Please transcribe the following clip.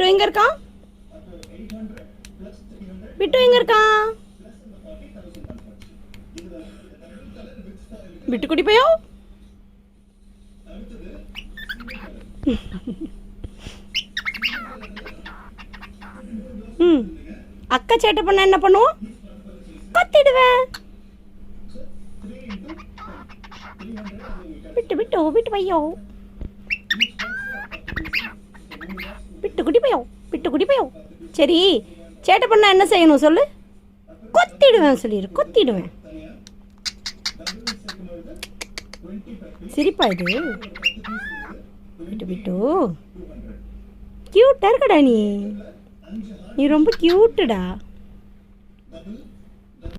பிட்டு எங்கே இருக்கான்? பிட்டு எங்கே இருக்கான்? பிட்டு குட்டி போயோ. அக்கா சேட்டை பண்ண என்ன பண்ணுவோம்? கத்திடுவேன். பிட்டு பிட்டு பிட்டு பையோ. பிட்டு குட்டி பையோ. பிட்டு குட்டி பையோ. சரி, சேட்டை பண்ண என்ன செய்யணும் சொல்லு? கொத்திடுவேன் சொல்லிடு. கொத்திடுவேன். சிரிப்பா இது? பிட்டு பிட்டு கியூட்டா இருக்கடா நீ. நீ ரொம்ப கியூட்டுடா.